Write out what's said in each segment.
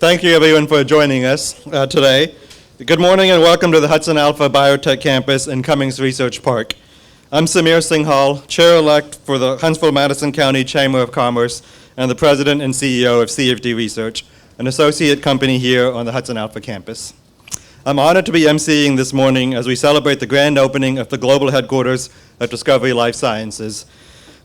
Thank you, everyone, for joining us today. Good morning and welcome to the HudsonAlpha Biotech Campus in Cummings Research Park. I'm Samir Singhal, Chair-elect for the Huntsville-Madison County Chamber of Commerce and the President and CEO of CFD Research, an associate company here on the HudsonAlpha campus. I'm honored to be emceeing this morning as we celebrate the grand opening of the global headquarters of Discovery Life Sciences.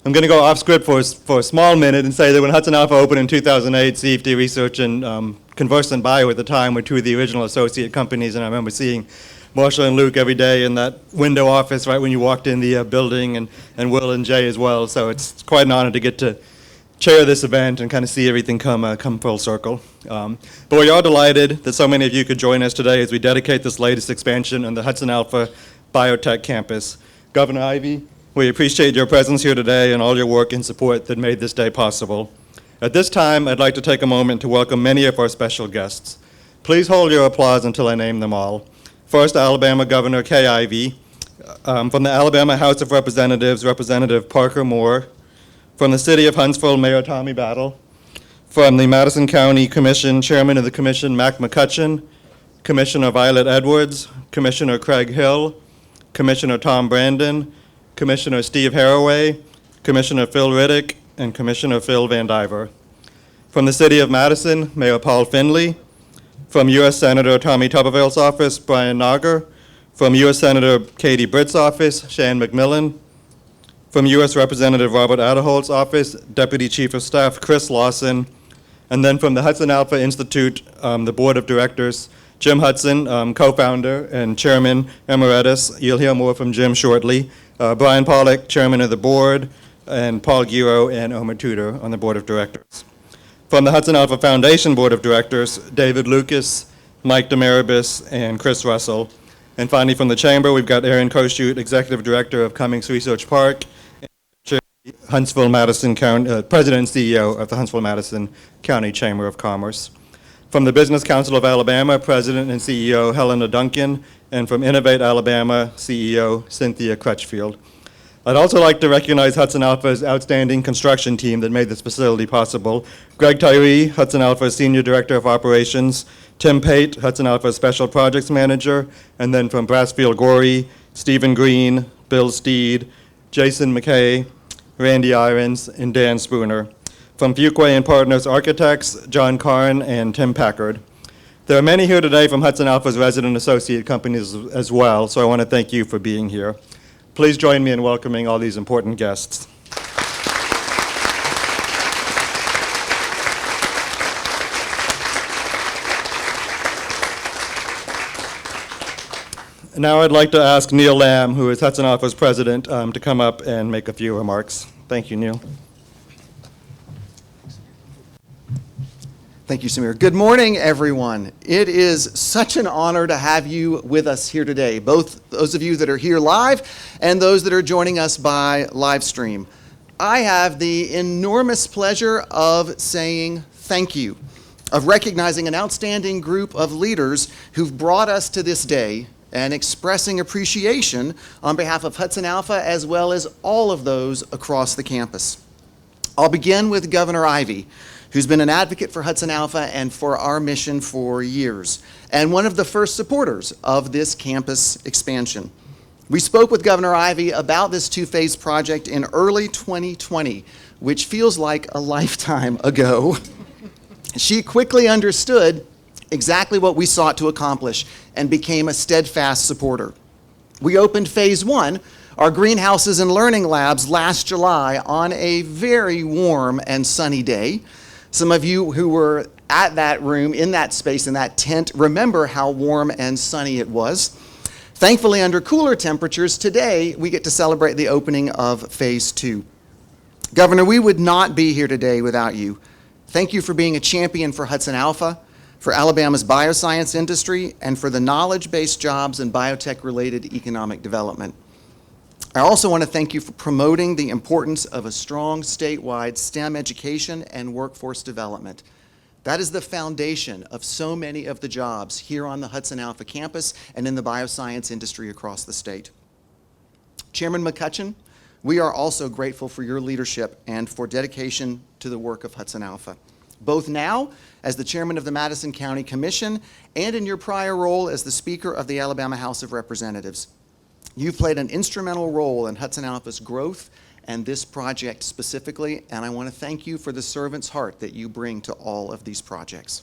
I'm going to go off script for a small minute and say that when HudsonAlpha opened in 2008, CFD Research and Conversant Bio at the time were two of the original associate companies, and I remember seeing Marshall and Luke every day in that window office right when you walked in the building, and Will and Jay as well. So it's quite an honor to get to chair this event and kind of see everything come full circle. But we are delighted that so many of you could join us today as we dedicate this latest expansion on the HudsonAlpha Biotech campus. Governor Ivey, we appreciate your presence here today and all your work and support that made this day possible. At this time, I'd like to take a moment to welcome many of our special guests. Please hold your applause until I name them all. First, Alabama Governor Kay Ivey. From the Alabama House of Representatives, Representative Parker Moore. From the City of Huntsville, Mayor Tommy Battle. From the Madison County Commission, Chairman of the Commission, Mac McCutcheon. Commissioner Violet Edwards. Commissioner Craig Hill. Commissioner Tom Brandon. Commissioner Steve Haraway, Commissioner Phil Riddick, and Commissioner Phil Van Diver. From the City of Madison, Mayor Paul Finley. From U.S. Senator Tommy Tuberville's office, Brian Nagar. From U.S. Senator Katie Britt's office, Shane McMillan. From U.S. Representative Robert Aderholt's office, Deputy Chief of Staff Chris Lawson. And then from the HudsonAlpha Institute, the Board of Directors, Jim Hudson, co-founder and Chairman Emeritus. You'll hear more from Jim shortly. Brian Pollack, Chairman of the Board, and Paul Giro and Omer Tudor on the Board of Directors. From the HudsonAlpha Foundation Board of Directors, David Lucas, Mike Demaribus, and Chris Russell. And finally, from the Chamber, we've got Aaron Koshut, Executive Director of Cummings Research Park, and Huntsville-Madison County, President and CEO of the Huntsville-Madison County Chamber of Commerce. From the Business Council of Alabama, President and CEO Helena Duncan, and from Innovate Alabama, CEO Cynthia Crutchfield. I'd also like to recognize HudsonAlpha's outstanding construction team that made this facility possible. Greg Tyree, HudsonAlpha's Senior Director of Operations, Tim Pate, HudsonAlpha's Special Projects Manager, and then from Brassfield Gorey, Stephen Green, Bill Steed, Jason McKay, Randy Irons, and Dan Spooner. From Fuquay and Partners Architects, John Karn and Tim Packard. There are many here today from HudsonAlpha's resident associate companies as well, so I want to thank you for being here. Please join me in welcoming all these important guests. Now I'd like to ask Neil Lamb, who is HudsonAlpha's president, to come up and make a few remarks. Thank you, Neil. Thank you, Samir. Good morning, everyone. It is such an honor to have you with us here today, both those of you that are here live and those that are joining us by live stream. I have the enormous pleasure of saying thank you, of recognizing an outstanding group of leaders who've brought us to this day and expressing appreciation on behalf of HudsonAlpha as well as all of those across the campus. I'll begin with Governor Ivey, who's been an advocate for HudsonAlpha and for our mission for years, and one of the first supporters of this campus expansion. We spoke with Governor Ivey about this two-phase project in early 2020, which feels like a lifetime ago. She quickly understood exactly what we sought to accomplish and became a steadfast supporter. We opened phase one, our greenhouses and learning labs, last July on a very warm and sunny day. Some of you who were at that room, in that space, in that tent, remember how warm and sunny it was. Thankfully, under cooler temperatures, today we get to celebrate the opening of phase two. Governor, we would not be here today without you. Thank you for being a champion for HudsonAlpha, for Alabama's bioscience industry, and for the knowledge-based jobs and biotech-related economic development. I also want to thank you for promoting the importance of a strong statewide STEM education and workforce development. That is the foundation of so many of the jobs here on the HudsonAlpha campus and in the bioscience industry across the state. Chairman McCutcheon, we are also grateful for your leadership and for dedication to the work of HudsonAlpha. both now as the chairman of the Madison County Commission and in your prior role as the Speaker of the Alabama House of Representatives. You've played an instrumental role in Hudson Alpha's growth and this project specifically, and I want to thank you for the servant's heart that you bring to all of these projects.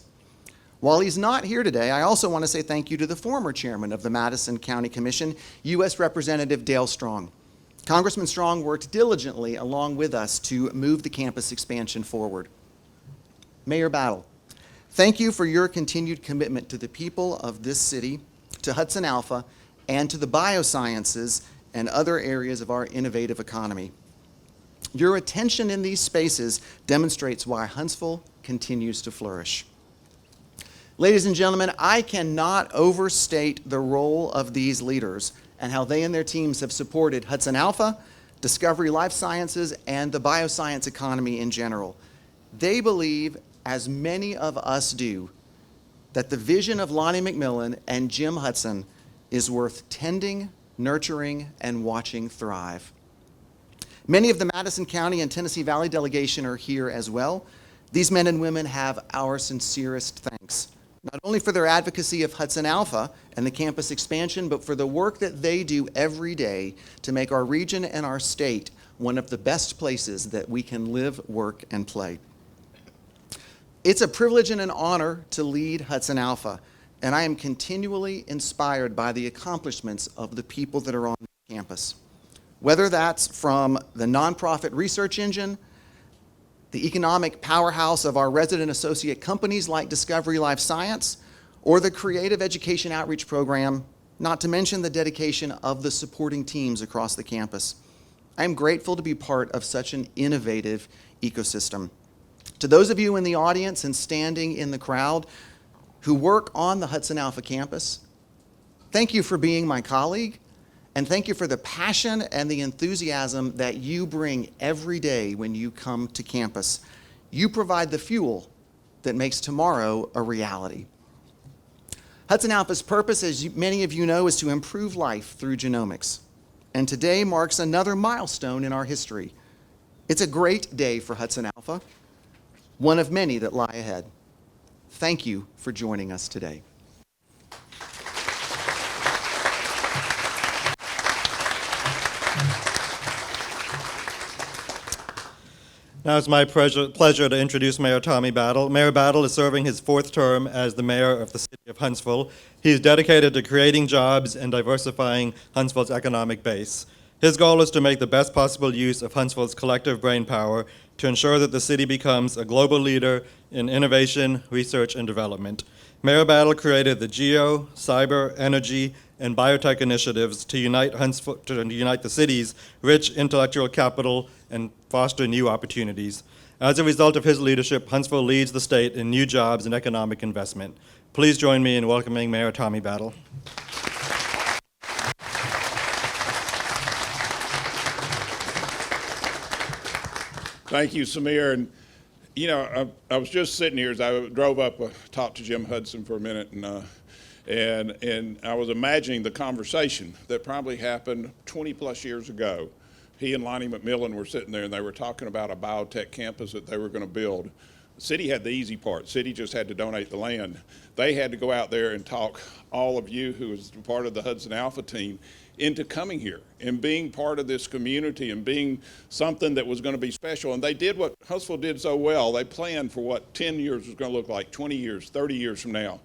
While he's not here today, I also want to say thank you to the former chairman of the Madison County Commission, U.S. Representative Dale Strong. Congressman Strong worked diligently along with us to move the campus expansion forward. Mayor Battle, thank you for your continued commitment to the people of this city, to Hudson Alpha, and to the biosciences and other areas of our innovative economy. Your attention in these spaces demonstrates why Huntsville continues to flourish. Ladies and gentlemen, I cannot overstate the role of these leaders and how they and their teams have supported Hudson Alpha, Discovery Life Sciences, and the bioscience economy in general. They believe, as many of us do, that the vision of Lonnie McMillan and Jim Hudson is worth tending, nurturing, and watching thrive. Many of the Madison County and Tennessee Valley delegation are here as well. These men and women have our sincerest thanks, not only for their advocacy of Hudson Alpha and the campus expansion, but for the work that they do every day to make our region and our state one of the best places that we can live, work, and play. It's a privilege and an honor to lead Hudson Alpha, and I am continually inspired by the accomplishments of the people that are on the campus. Whether that's from the nonprofit research engine, the economic powerhouse of our resident associate companies like Discovery Life Science, or the creative education outreach program, not to mention the dedication of the supporting teams across the campus. I am grateful to be part of such an innovative ecosystem. To those of you in the audience and standing in the crowd who work on the Hudson Alpha campus, thank you for being my colleague, and thank you for the passion and the enthusiasm that you bring every day when you come to campus. You provide the fuel that makes tomorrow a reality. Hudson Alpha's purpose, as many of you know, is to improve life through genomics. And today marks another milestone in our history. It's a great day for Hudson Alpha, one of many that lie ahead. Thank you for joining us today. Now it's my pleasure to introduce Mayor Tommy Battle. Mayor Battle is serving his fourth term as the mayor of the city of Huntsville. He is dedicated to creating jobs and diversifying Huntsville's economic base. His goal is to make the best possible use of Huntsville's collective brainpower to ensure that the city becomes a global leader in innovation, research, and development. Mayor Battle created the Geo, Cyber, Energy, and Biotech initiatives to unite the city's rich intellectual capital and foster new opportunities. As a result of his leadership, Huntsville leads the state in new jobs and economic investment. Please join me in welcoming Mayor Tommy Battle. Thank you, Samir. And you know, I was just sitting here as I drove up, talked to Jim Hudson for a minute, and I was imagining the conversation that probably happened 20 plus years ago. He and Lonnie McMillan were sitting there and they were talking about a biotech campus that they were going to build. The city had the easy part. The city just had to donate the land. They had to go out there and talk all of you who was part of the Hudson Alpha team into coming here and being part of this community and being something that was going to be special. And they did what Huntsville did so well. They planned for what 10 years was going to look like, 20 years, 30 years from now.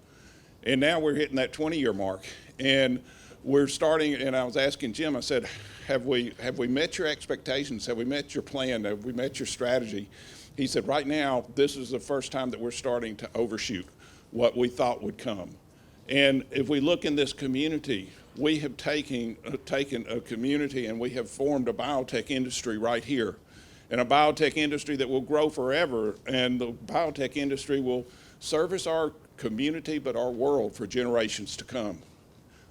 And now we're hitting that 20-year mark. And we're starting, and I was asking Jim, I said, have we met your expectations? Have we met your plan? Have we met your strategy? He said, right now, this is the first time that we're starting to overshoot what we thought would come. And if we look in this community, we have taken a community and we have formed a biotech industry right here, and a biotech industry that will grow forever, and the biotech industry will service our community but our world for generations to come.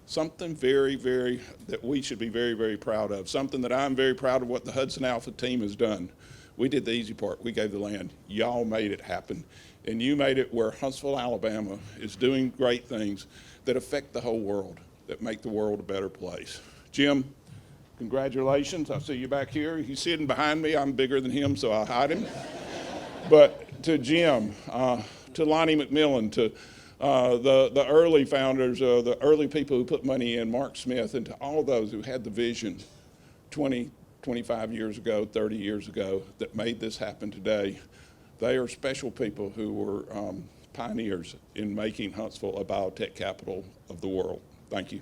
Something that we should be very, very proud of. Something that I'm very proud of what the Hudson Alpha team has done. We did the easy part. We gave the land. Y'all made it happen. And you made it where Huntsville, Alabama is doing great things that affect the whole world, that make the world a better place. Jim, congratulations. I see you back here. He's sitting behind me. I'm bigger than him, so I'll hide him. But to Jim, to Lonnie McMillan, to the early founders, the early people who put money in, Mark Smith, and to all those who had the vision 20, 25 years ago, 30 years ago that made this happen today. They are special people who were pioneers in making Huntsville a biotech capital of the world. Thank you.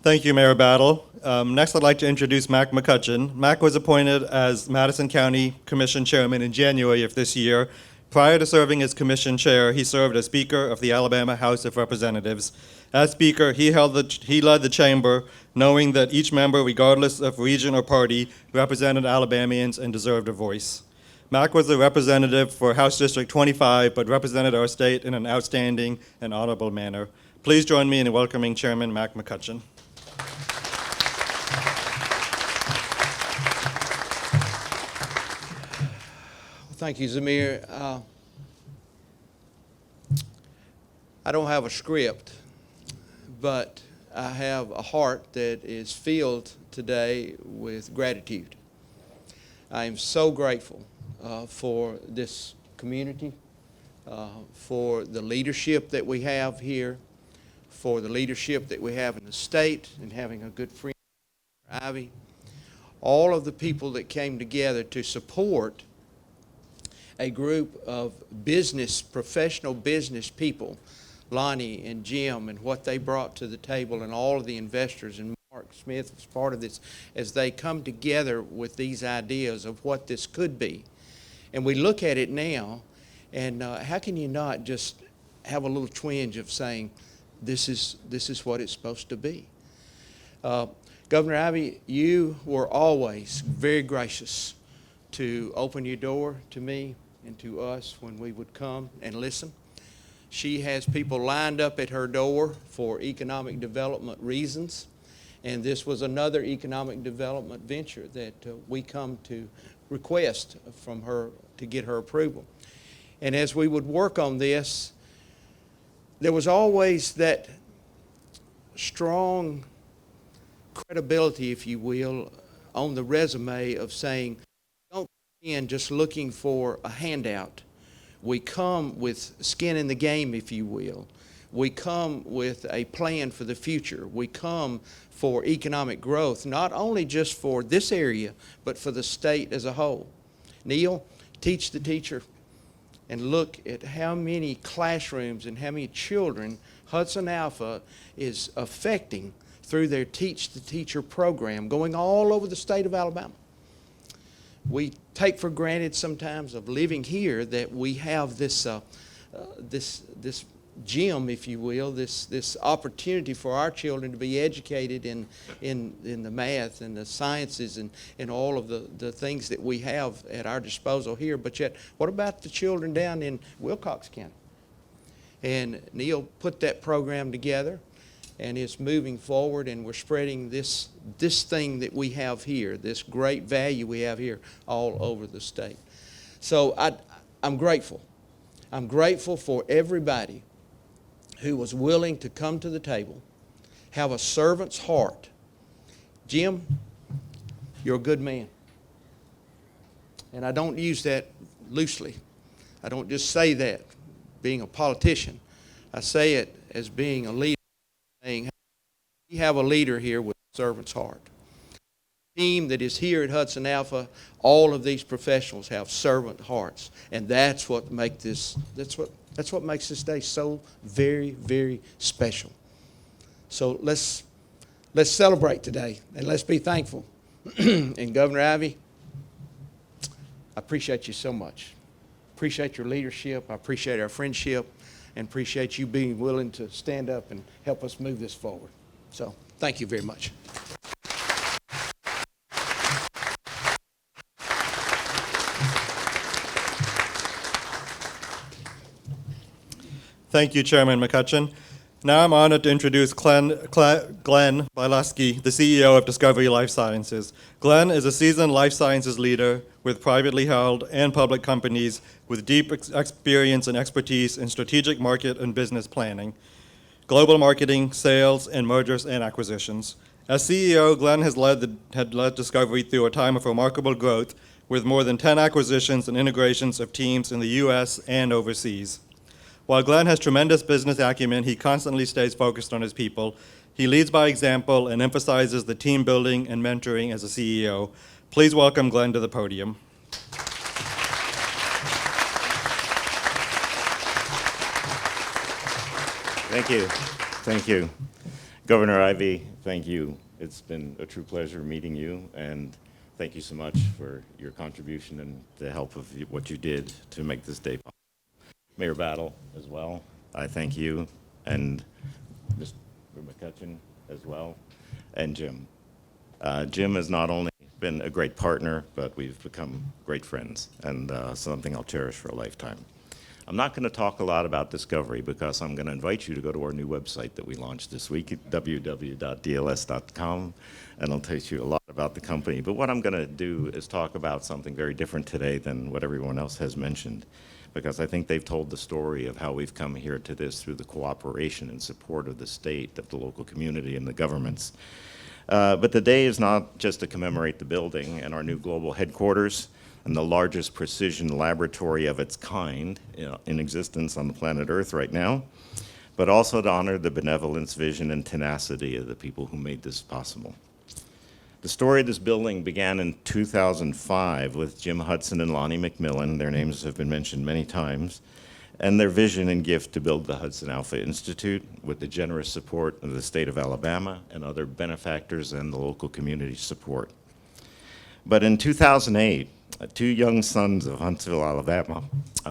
Thank you, Mayor Battle. Next, I'd like to introduce Mac McCutcheon. Mac was appointed as Madison County Commission Chairman in January of this year. Prior to serving as Commission Chair, he served as Speaker of the Alabama House of Representatives. As Speaker, he led the chamber, knowing that each member, regardless of region or party, represented Alabamians and deserved a voice. Mac was the representative for House District 25, but represented our state in an outstanding and honorable manner. Please join me in welcoming Chairman Mac McCutcheon. Thank you, Zamir. I don't have a script, but I have a heart that is filled today with gratitude. I am so grateful for this community, for the leadership that we have here, for the leadership that we have in the state, and having a good friend, Ivy, all of the people that came together to support a group of professional business people, Lonnie and Jim, and what they brought to the table, and all of the investors, and Mark Smith was part of this, as they come together with these ideas of what this could be. And we look at it now, and how can you not just have a little twinge of saying, this is what it's supposed to be? Governor Ivy, you were always very gracious to open your door to me and to us when we would come and listen. She has people lined up at her door for economic development reasons, and this was another economic development venture that we come to request from her to get her approval. And as we would work on this, there was always that strong credibility, if you will, on the resume of saying, don't come in just looking for a handout. We come with skin in the game, if you will. We come with a plan for the future. We come for economic growth, not only just for this area, but for the state as a whole. Neil, teach the teacher, and look at how many classrooms and how many children HudsonAlpha is affecting through their Teach the Teacher program, going all over the state of Alabama. We take for granted sometimes of living here that we have this gym, if you will, this opportunity for our children to be educated in the math and the sciences and all of the things that we have at our disposal here. But yet, what about the children down in Wilcox County? And Neil put that program together, and it's moving forward, and we're spreading this thing that we have here, this great value we have here, all over the state. So I'm grateful. I'm grateful for everybody who was willing to come to the table, have a servant's heart. Jim, you're a good man. And I don't use that loosely. I don't just say that being a politician. I say it as being a leader, saying, we have a leader here with a servant's heart. The team that is here at HudsonAlpha, all of these professionals have servant hearts, and that's what makes this day so very, very special. So let's celebrate today, and let's be thankful. And Governor Ivy, I appreciate you so much. Appreciate your leadership. I appreciate our friendship, and appreciate you being willing to stand up and help us move this forward. So thank you very much. Thank you, Chairman McCutcheon. Now I'm honored to introduce Glenn Bileski, the CEO of Discovery Life Sciences. Glenn is a seasoned life sciences leader with privately held and public companies with deep experience and expertise in strategic market and business planning. global marketing, sales, and mergers and acquisitions. As CEO, Glenn had led Discovery through a time of remarkable growth with more than 10 acquisitions and integrations of teams in the U.S. and overseas. While Glenn has tremendous business acumen, he constantly stays focused on his people. He leads by example and emphasizes the team building and mentoring as a CEO. Please welcome Glenn to the podium. Thank you. Thank you. Governor Ivey, thank you. It's been a true pleasure meeting you, and thank you so much for your contribution and the help of what you did to make this day possible. Mayor Battle as well, I thank you, and Mr. McCutcheon as well, and Jim. Jim has not only been a great partner, but we've become great friends, and something I'll cherish for a lifetime. I'm not going to talk a lot about Discovery because I'm going to invite you to go to our new website that we launched this week, www.dls.com, and I'll tell you a lot about the company. But what I'm going to do is talk about something very different today than what everyone else has mentioned, because I think they've told the story of how we've come here to this through the cooperation and support of the state, of the local community, and the governments. But the day is not just to commemorate the building and our new global headquarters and the largest precision laboratory of its kind in existence on the planet Earth right now, but also to honor the benevolence, vision, and tenacity of the people who made this possible. The story of this building began in 2005 with Jim Hudson and Lonnie McMillan. Their names have been mentioned many times, and their vision and gift to build the HudsonAlpha Institute with the generous support of the state of Alabama and other benefactors and the local community support. But in 2008, two young sons of Huntsville, Alabama,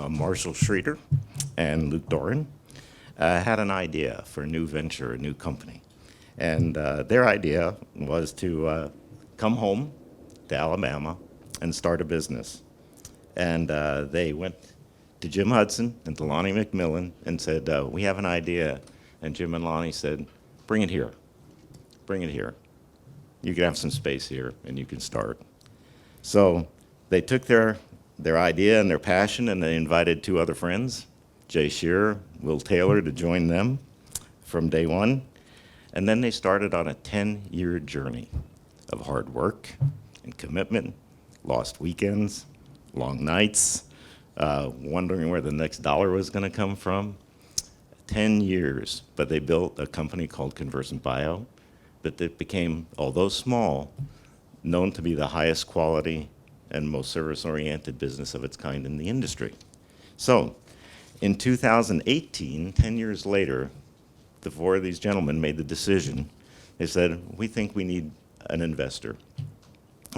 Marshall Schroeder and Luke Doran, had an idea for a new venture, a new company. And their idea was to come home to Alabama and start a business. And they went to Jim Hudson and to Lonnie McMillan and said, we have an idea. And Jim and Lonnie said, bring it here. Bring it here. You can have some space here and you can start. So they took their idea and their passion, and they invited two other friends, Jay Shearer, Will Taylor, to join them from day one. And then they started on a 10-year journey of hard work and commitment, lost weekends, long nights, wondering where the next dollar was going to come from. 10 years, but they built a company called Conversant Bio that became, although small, known to be the highest quality and most service-oriented business of its kind in the industry. So, in 2018, 10 years later, the four of these gentlemen made the decision. They said, we think we need an investor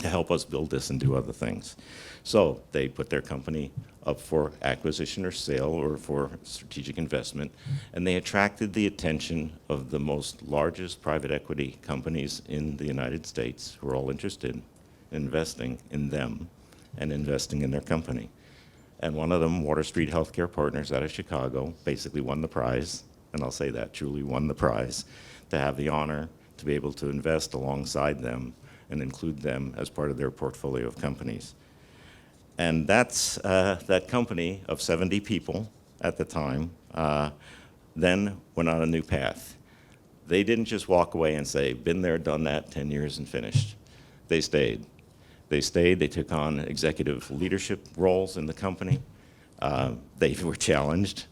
to help us build this and do other things. So they put their company up for acquisition or sale or for strategic investment, and they attracted the attention of the most largest private equity companies in the United States who are all interested in investing in them and investing in their company. And one of them, Water Street Healthcare Partners out of Chicago, basically won the prize, and I'll say that, truly won the prize, to have the honor to be able to invest alongside them and include them as part of their portfolio of companies. And that's that company of 70 people at the time then went on a new path. They didn't just walk away and say, been there, done that, 10 years and finished. They stayed. They took on executive leadership roles in the company. They were challenged.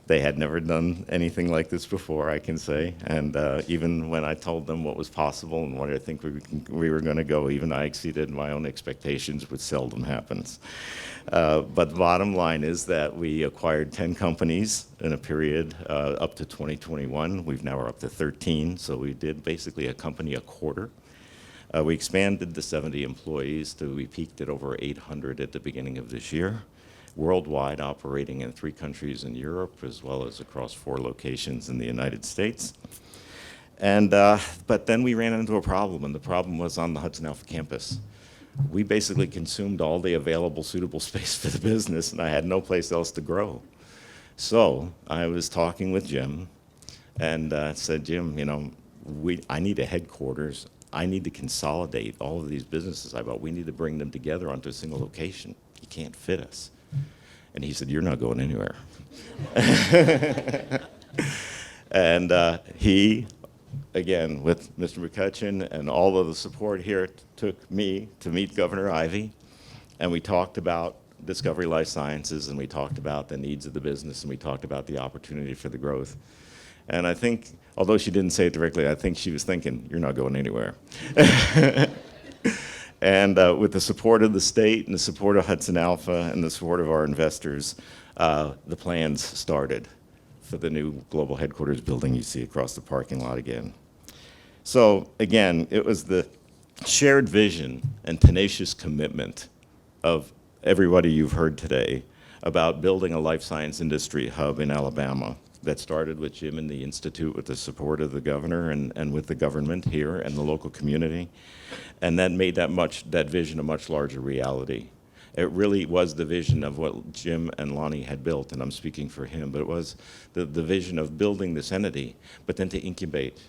They had never done anything like this before, I can say. And even when I told them what was possible and what I think we were going to go, even I exceeded my own expectations, which seldom happens. But the bottom line is that we acquired 10 companies in a period up to 2021. We've now are up to 13, so we did basically a company a quarter. We expanded to 70 employees, we peaked at over 800 at the beginning of this year, worldwide, operating in 3 countries in Europe, as well as across 4 locations in the United States. And, but then we ran into a problem, and the problem was on the HudsonAlpha campus. We basically consumed all the available suitable space for the business, and I had no place else to grow. So I was talking with Jim, and said, Jim, you know, I need a headquarters. I need to consolidate all of these businesses I bought. We need to bring them together onto a single location. You can't fit us. And he said, you're not going anywhere. And he, again, with Mr. McCutcheon and all of the support here, took me to meet Governor Ivey, and we talked about Discovery Life Sciences, and we talked about the needs of the business, and we talked about the opportunity for the growth. And I think, although she didn't say it directly, I think she was thinking, you're not going anywhere. And with the support of the state and the support of Hudson Alpha and the support of our investors, the plans started for the new global headquarters building you see across the parking lot again. So again, it was the shared vision and tenacious commitment of everybody you've heard today about building a life science industry hub in Alabama that started with Jim and the Institute with the support of the governor and with the government here and the local community. And that made that vision a much larger reality. It really was the vision of what Jim and Lonnie had built, and I'm speaking for him, but it was the vision of building this entity, but then to incubate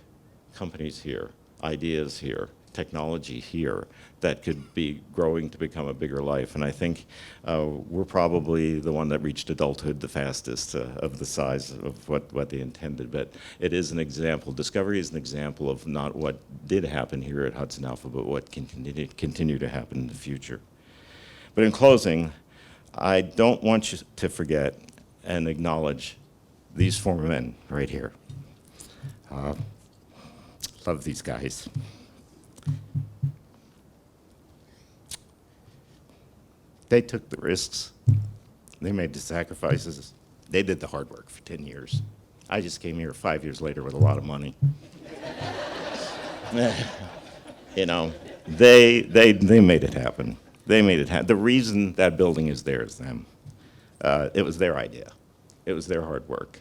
companies here, ideas here, technology here that could be growing to become a bigger life. And I think we're probably the one that reached adulthood the fastest of the size of what they intended. But it is an example. Discovery is an example of not what did happen here at Hudson Alpha, but what can continue to happen in the future. But in closing, I don't want you to forget and acknowledge these four men right here. Love these guys. They took the risks. They made the sacrifices. They did the hard work for 10 years. I just came here 5 years later with a lot of money. You know, they made it happen. They made it happen. The reason that building is there is them. It was their idea. It was their hard work.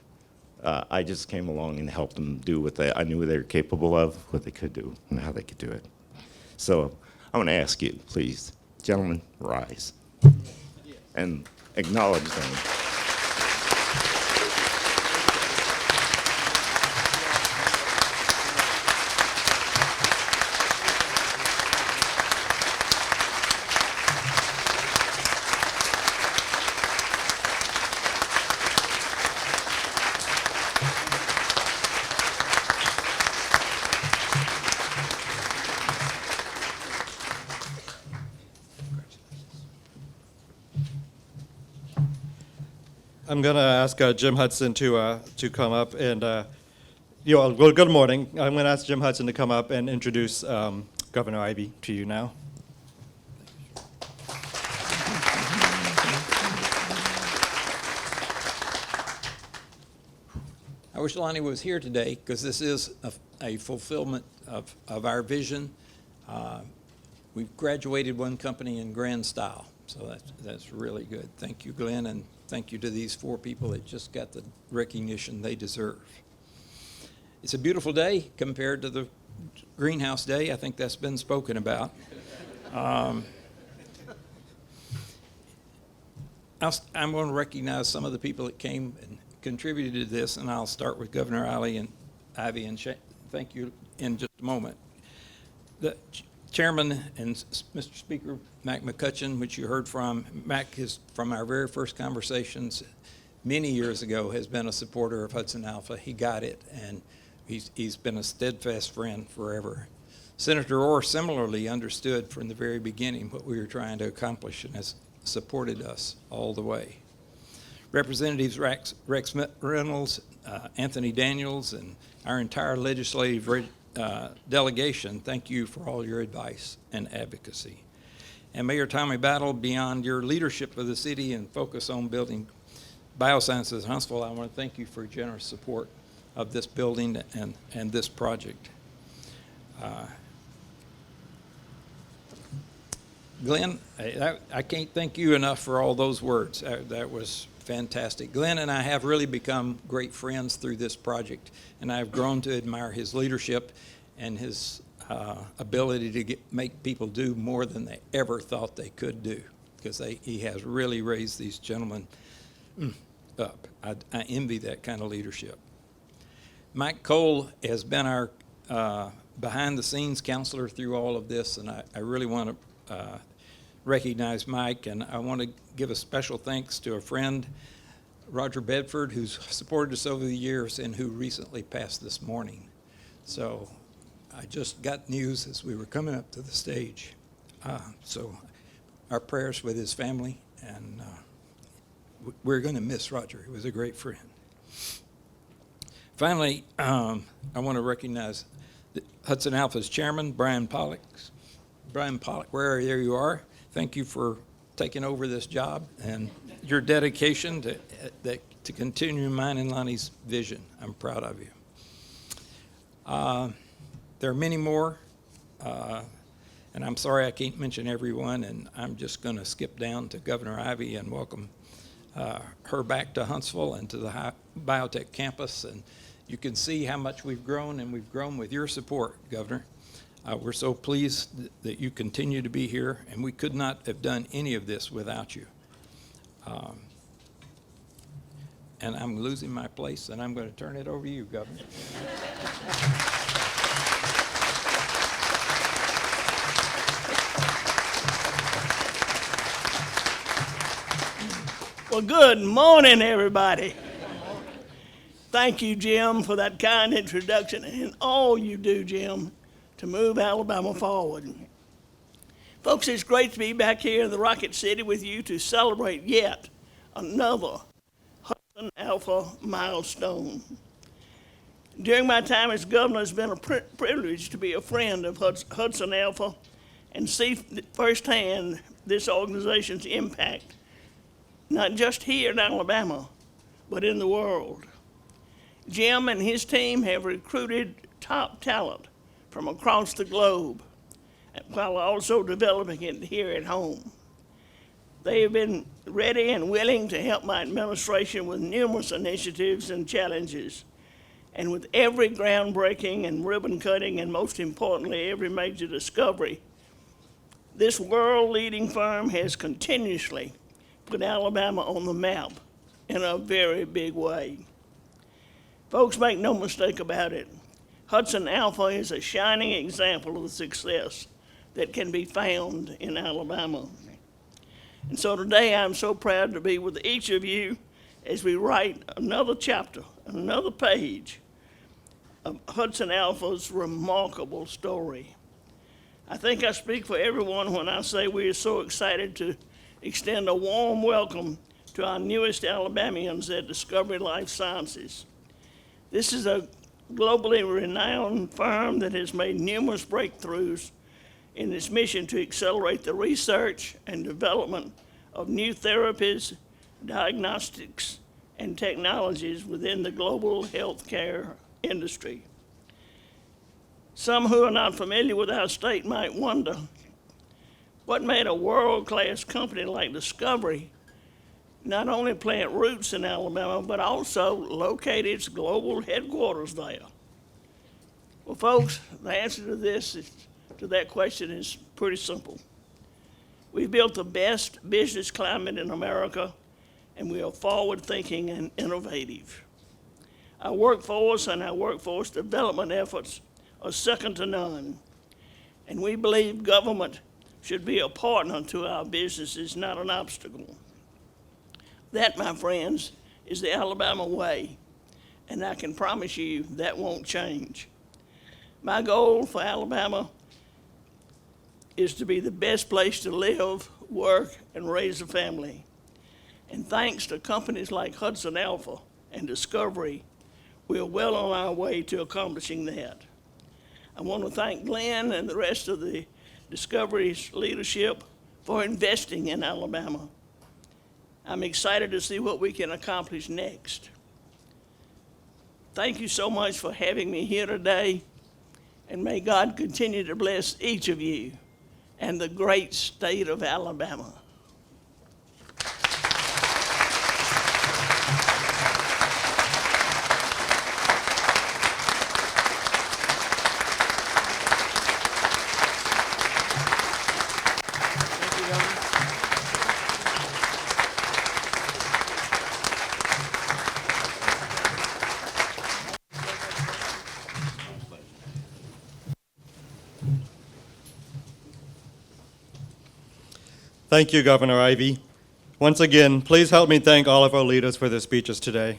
I just came along and helped them do what I knew they were capable of, what they could do, and how they could do it. So I'm going to ask you, please, gentlemen, rise and acknowledge them. I'm going to ask Jim Hudson to come up and, well, good morning. I'm going to ask Jim Hudson to come up and introduce Governor Ivey to you now. I wish Lonnie was here today because this is a fulfillment of our vision. We've graduated one company in grand style, so that's really good. Thank you, Glenn, and thank you to these four people that just got the recognition they deserve. It's a beautiful day compared to the greenhouse day. I think that's been spoken about. I'm going to recognize some of the people that came and contributed to this, and I'll start with Governor Ivey and thank you in just a moment. The Chairman and Mr. Speaker, Mac McCutcheon, which you heard from. Mac is, from our very first conversations many years ago, has been a supporter of Hudson Alpha. He got it, and he's been a steadfast friend forever. Senator Orr similarly understood from the very beginning what we were trying to accomplish and has supported us all the way. Representatives Rex Reynolds, Anthony Daniels, and our entire legislative delegation, thank you for all your advice and advocacy. And Mayor Tommy Battle, beyond your leadership of the city and focus on building biosciences in Huntsville, I want to thank you for generous support of this building and this project. Glenn, I can't thank you enough for all those words. That was fantastic. Glenn and I have really become great friends through this project, and I've grown to admire his leadership and his ability to make people do more than they ever thought they could do, because he has really raised these gentlemen up. I envy that kind of leadership. Mike Cole has been our behind-the-scenes counselor through all of this, and I really want to recognize Mike, and I want to give a special thanks to a friend, Roger Bedford, who's supported us over the years and who recently passed this morning. So I just got news as we were coming up to the stage. So our prayers with his family, and we're going to miss Roger. He was a great friend. Finally, I want to recognize Hudson Alpha's chairman, Brian Pollock. Brian Pollock, there you are. Thank you for taking over this job and your dedication to continue mine and Lonnie's vision. I'm proud of you. There are many more, and I'm sorry I can't mention everyone, and I'm just going to skip down to Governor Ivey and welcome her back to Huntsville and to the biotech campus. And you can see how much we've grown, and we've grown with your support, Governor. We're so pleased that you continue to be here, and we could not have done any of this without you. And I'm losing my place, and I'm going to turn it over to you, Governor. Well, good morning, everybody. Thank you, Jim, for that kind introduction and all you do, Jim, to move Alabama forward. Folks, it's great to be back here in the Rocket City with you to celebrate yet another HudsonAlpha milestone. During my time as governor, it's been a privilege to be a friend of HudsonAlpha and see firsthand this organization's impact, not just here in Alabama, but in the world. Jim and his team have recruited top talent from across the globe, while also developing it here at home. They have been ready and willing to help my administration with numerous initiatives and challenges. And with every groundbreaking and ribbon cutting, and most importantly, every major discovery, this world-leading firm has continuously put Alabama on the map in a very big way. Folks, make no mistake about it. HudsonAlpha is a shining example of the success that can be found in Alabama. And so today I'm so proud to be with each of you as we write another chapter, another page of HudsonAlpha's remarkable story. I think I speak for everyone when I say we are so excited to extend a warm welcome to our newest Alabamians at Discovery Life Sciences. This is a globally renowned firm that has made numerous breakthroughs in its mission to accelerate the research and development of new therapies, diagnostics, and technologies within the global healthcare industry. Some who are not familiar with our state might wonder, what made a world-class company like Discovery not only plant roots in Alabama, but also locate its global headquarters there? Well, folks, the answer to that question is pretty simple. We've built the best business climate in America, and we are forward-thinking and innovative. Our workforce and our workforce development efforts are second to none, and we believe government should be a partner to our businesses, not an obstacle. That, my friends, is the Alabama way, and I can promise you that won't change. My goal for Alabama is to be the best place to live, work, and raise a family. And thanks to companies like HudsonAlpha and Discovery, we are well on our way to accomplishing that. I want to thank Glenn and the rest of the Discovery's leadership for investing in Alabama. I'm excited to see what we can accomplish next. Thank you so much for having me here today, and may God continue to bless each of you and the great state of Alabama. Thank you, Governor Ivey. Once again, please help me thank all of our leaders for their speeches today.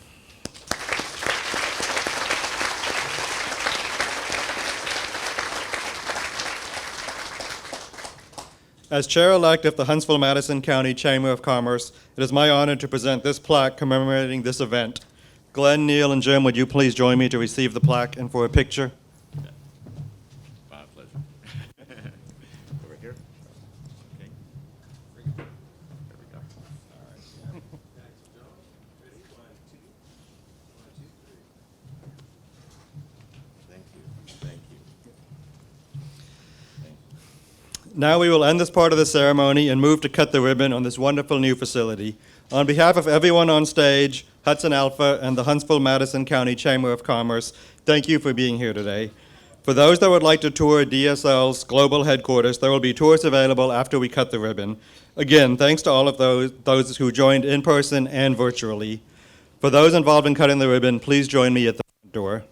As Chair-elect of the Huntsville-Madison County Chamber of Commerce, it is my honor to present this plaque commemorating this event. Glenn, Neil, and Jim, would you please join me to receive the plaque and for a picture? My pleasure. Over here. Okay. There we go. Thank you. Thank you. Now we will end this part of the ceremony and move to cut the ribbon on this wonderful new facility. On behalf of everyone on stage, HudsonAlpha, and the Huntsville-Madison County Chamber of Commerce, thank you for being here today. For those that would like to tour DSL's global headquarters, there will be tours available after we cut the ribbon. Again, thanks to all of those who joined in person and virtually. For those involved in cutting the ribbon, please join me at the front door.